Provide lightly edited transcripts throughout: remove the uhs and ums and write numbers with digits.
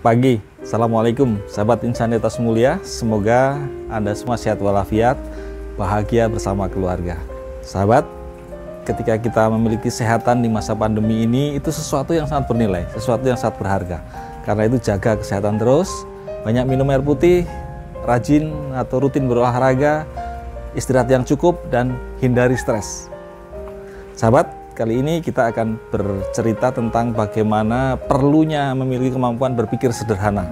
pagi, Assalamualaikum sahabat insanitas mulia. Semoga Anda semua sehat walafiat, bahagia bersama keluarga. Sahabat, ketika kita memiliki kesehatan di masa pandemi ini, itu sesuatu yang sangat bernilai, sesuatu yang sangat berharga. Karena itu jaga kesehatan terus, banyak minum air putih, rajin atau rutin berolahraga, istirahat yang cukup, dan hindari stres. Sahabat, kali ini kita akan bercerita tentang bagaimana perlunya memiliki kemampuan berpikir sederhana.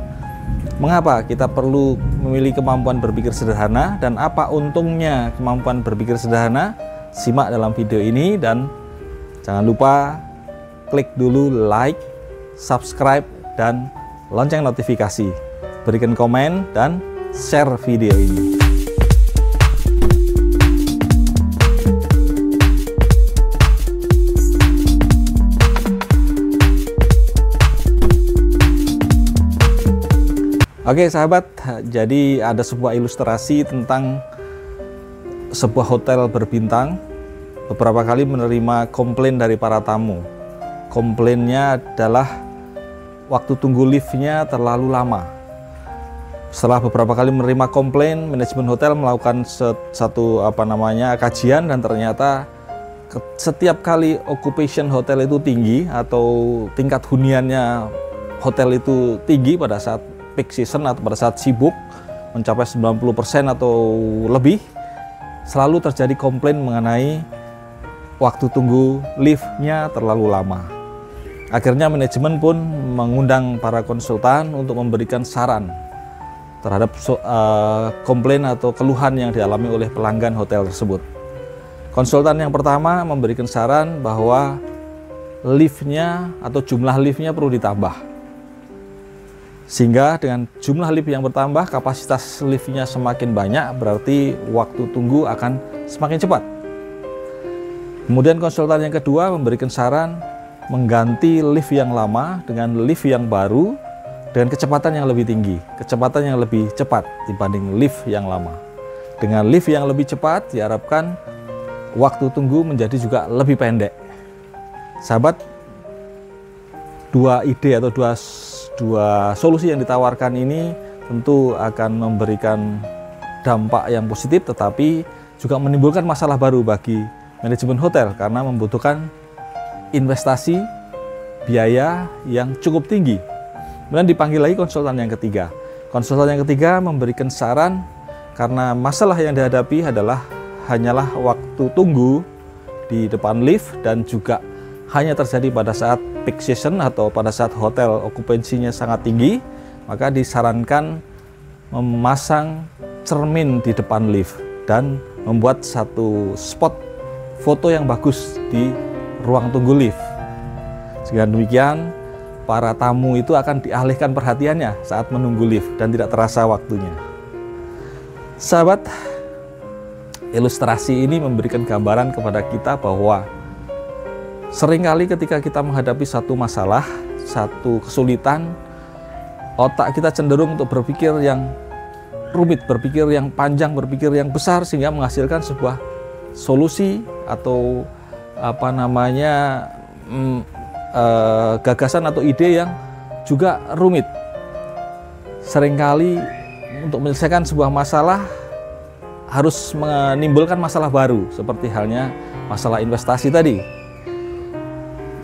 Mengapa kita perlu memiliki kemampuan berpikir sederhana dan apa untungnya kemampuan berpikir sederhana? Simak dalam video ini dan jangan lupa klik dulu like, subscribe, dan lonceng notifikasi. Berikan komen dan share video ini. Oke sahabat, jadi ada sebuah ilustrasi tentang sebuah hotel berbintang. Beberapa kali menerima komplain dari para tamu. Komplainnya adalah waktu tunggu liftnya terlalu lama. Setelah beberapa kali menerima komplain, manajemen hotel melakukan satu kajian, dan ternyata setiap kali occupation hotel itu tinggi atau tingkat huniannya hotel itu tinggi pada saat peak season atau pada saat sibuk mencapai 90% atau lebih, selalu terjadi komplain mengenai waktu tunggu liftnya terlalu lama. Akhirnya manajemen pun mengundang para konsultan untuk memberikan saran terhadap komplain atau keluhan yang dialami oleh pelanggan hotel tersebut. Konsultan yang pertama memberikan saran bahwa liftnya atau jumlah liftnya perlu ditambah. Sehingga dengan jumlah lift yang bertambah, kapasitas liftnya semakin banyak, berarti waktu tunggu akan semakin cepat. Kemudian konsultan yang kedua memberikan saran mengganti lift yang lama dengan lift yang baru dengan kecepatan yang lebih tinggi, kecepatan yang lebih cepat dibanding lift yang lama. Dengan lift yang lebih cepat diharapkan waktu tunggu menjadi juga lebih pendek. Sahabat, dua ide atau dua solusi yang ditawarkan ini tentu akan memberikan dampak yang positif, tetapi juga menimbulkan masalah baru bagi manajemen hotel karena membutuhkan investasi biaya yang cukup tinggi. Kemudian dipanggil lagi konsultan yang ketiga. Konsultan yang ketiga memberikan saran karena masalah yang dihadapi hanyalah waktu tunggu di depan lift dan juga hanya terjadi pada saat peak season atau pada saat hotel okupansinya sangat tinggi, maka disarankan memasang cermin di depan lift dan membuat satu spot foto yang bagus di ruang tunggu lift. Sehingga demikian para tamu itu akan dialihkan perhatiannya saat menunggu lift dan tidak terasa waktunya. Sahabat, ilustrasi ini memberikan gambaran kepada kita bahwa seringkali ketika kita menghadapi satu masalah, satu kesulitan, otak kita cenderung untuk berpikir yang rumit, berpikir yang panjang, berpikir yang besar, sehingga menghasilkan sebuah solusi atau gagasan atau ide yang juga rumit. Seringkali untuk menyelesaikan sebuah masalah harus menimbulkan masalah baru, seperti halnya masalah investasi tadi.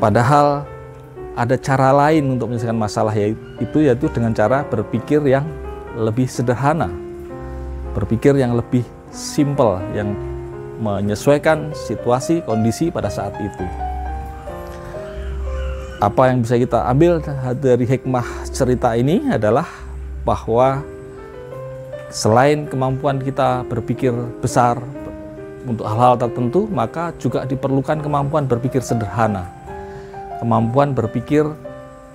Padahal ada cara lain untuk menyelesaikan masalah, yaitu dengan cara berpikir yang lebih sederhana, berpikir yang lebih simple, yang menyesuaikan situasi, kondisi pada saat itu. Apa yang bisa kita ambil dari hikmah cerita ini adalah bahwa selain kemampuan kita berpikir besar untuk hal-hal tertentu, maka juga diperlukan kemampuan berpikir sederhana. Kemampuan berpikir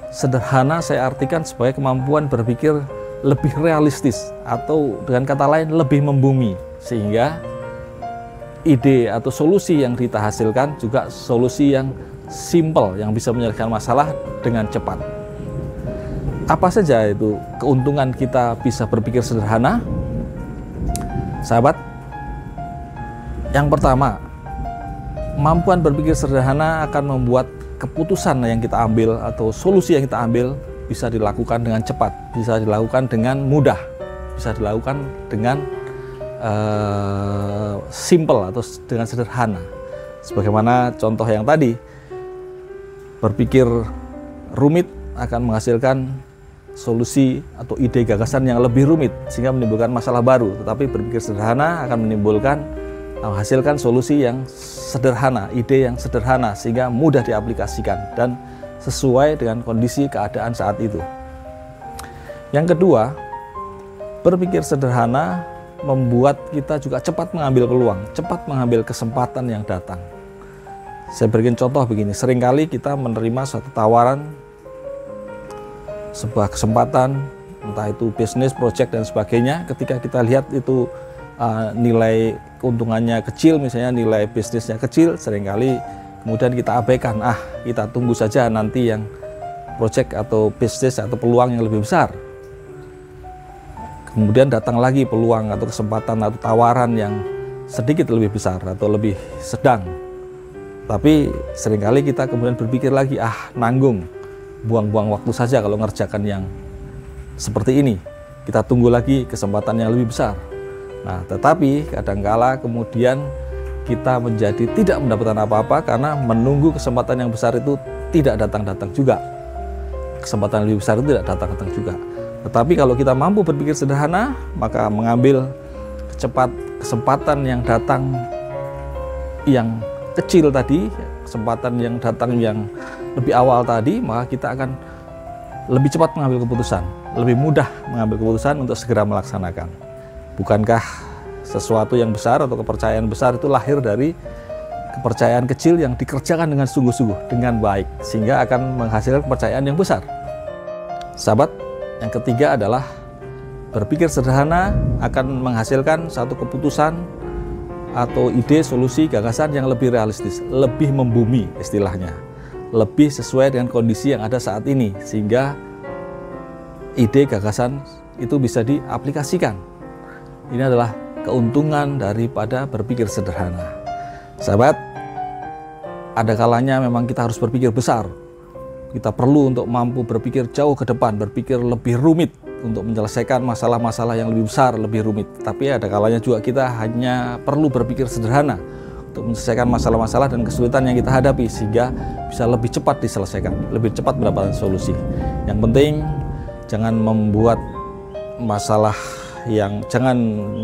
sederhana saya artikan sebagai kemampuan berpikir lebih realistis atau dengan kata lain lebih membumi, sehingga ide atau solusi yang kita hasilkan juga solusi yang simple, yang bisa menyelesaikan masalah dengan cepat. Apa saja itu keuntungan kita bisa berpikir sederhana? Sahabat, yang pertama, kemampuan berpikir sederhana akan membuat keputusan yang kita ambil atau solusi yang kita ambil bisa dilakukan dengan cepat, bisa dilakukan dengan mudah, bisa dilakukan dengan simple atau dengan sederhana. Sebagaimana contoh yang tadi, berpikir rumit akan menghasilkan solusi atau ide gagasan yang lebih rumit sehingga menimbulkan masalah baru, tetapi berpikir sederhana akan menghasilkan solusi yang sederhana, ide yang sederhana sehingga mudah diaplikasikan dan sesuai dengan kondisi keadaan saat itu. Yang kedua, berpikir sederhana membuat kita juga cepat mengambil peluang, cepat mengambil kesempatan yang datang. Saya berikan contoh begini, seringkali kita menerima suatu tawaran, sebuah kesempatan, entah itu bisnis, project dan sebagainya. Ketika kita lihat itu nilai keuntungannya kecil, misalnya nilai bisnisnya kecil, seringkali kemudian kita abaikan, kita tunggu saja nanti yang project atau bisnis atau peluang yang lebih besar. Kemudian datang lagi peluang atau kesempatan atau tawaran yang sedikit lebih besar atau lebih sedang. Tapi seringkali kita kemudian berpikir lagi, nanggung, buang-buang waktu saja kalau ngerjakan yang seperti ini. Kita tunggu lagi kesempatan yang lebih besar. Nah, tetapi kadangkala kemudian kita menjadi tidak mendapatkan apa-apa karena menunggu kesempatan yang besar itu tidak datang-datang juga. Kesempatan yang lebih besar itu tidak datang-datang juga. Tetapi kalau kita mampu berpikir sederhana, maka mengambil kesempatan yang datang yang kecil tadi, kesempatan yang datang yang lebih awal tadi, maka kita akan lebih cepat mengambil keputusan, lebih mudah mengambil keputusan untuk segera melaksanakan. Bukankah sesuatu yang besar atau kepercayaan besar itu lahir dari kepercayaan kecil yang dikerjakan dengan sungguh-sungguh, dengan baik, sehingga akan menghasilkan kepercayaan yang besar. Sahabat, yang ketiga adalah berpikir sederhana akan menghasilkan satu keputusan atau ide, solusi, gagasan yang lebih realistis, lebih membumi istilahnya, lebih sesuai dengan kondisi yang ada saat ini, sehingga ide, gagasan itu bisa diaplikasikan. Ini adalah keuntungan daripada berpikir sederhana. Sahabat, ada kalanya memang kita harus berpikir besar. Kita perlu untuk mampu berpikir jauh ke depan, berpikir lebih rumit untuk menyelesaikan masalah-masalah yang lebih besar, lebih rumit. Tapi ada kalanya juga kita hanya perlu berpikir sederhana untuk menyelesaikan masalah-masalah dan kesulitan yang kita hadapi sehingga bisa lebih cepat diselesaikan, lebih cepat mendapatkan solusi. Yang penting jangan jangan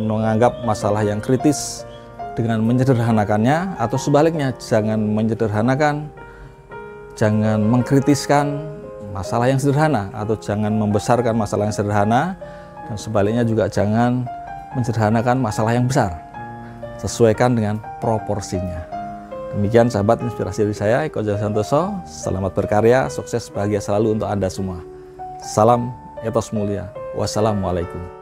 menganggap masalah yang kritis dengan menyederhanakannya, atau sebaliknya jangan menyederhanakan, jangan mengkritiskan masalah yang sederhana, atau jangan membesarkan masalah yang sederhana, dan sebaliknya juga jangan menyederhanakan masalah yang besar. Sesuaikan dengan proporsinya. Demikian sahabat inspirasi dari saya, Eko Jaya Santoso. Selamat berkarya, sukses, bahagia selalu untuk Anda semua. Salam etos mulia. Wassalamualaikum.